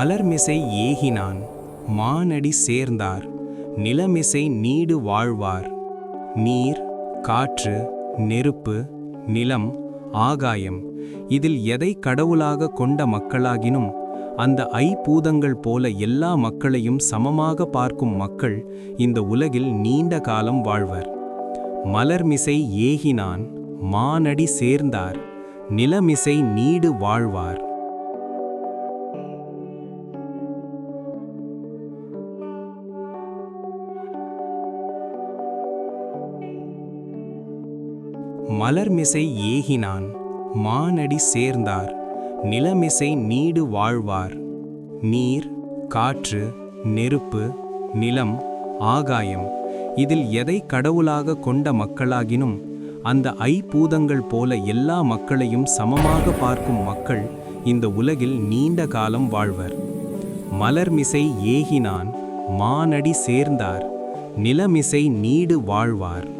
மலர்மிசை ஏகினான் மானடி சேர்ந்தார் நிலமிசை நீடு வாழ்வார். நீர், காற்று, நெருப்பு, நிலம், ஆகாயம் இதில் எதை கடவுளாக கொண்ட மக்களாகினும் அந்த ஐம்பூதங்கள் போல எல்லா மக்களையும் சமமாக பார்க்கும் மக்கள் இந்த உலகில் நீண்ட காலம் வாழ்வர். மலர்மிசை ஏகினான் மானடி சேர்ந்தார் நிலமிசை நீடு வாழ்வார். மலர்மிசை ஏகினான் மானடி சேர்ந்தார் நிலமிசை நீடு வாழ்வார். நீர், காற்று, நெருப்பு, நிலம், ஆகாயம் இதில் எதை கடவுளாக கொண்ட மக்களாகினும் அந்த ஐம்பூதங்கள் போல எல்லா மக்களையும் சமமாக பார்க்கும் மக்கள் இந்த உலகில் நீண்ட காலம் வாழ்வர். மலர்மிசை ஏகினான் மானடி சேர்ந்தார் நிலமிசை நீடு வாழ்வார்.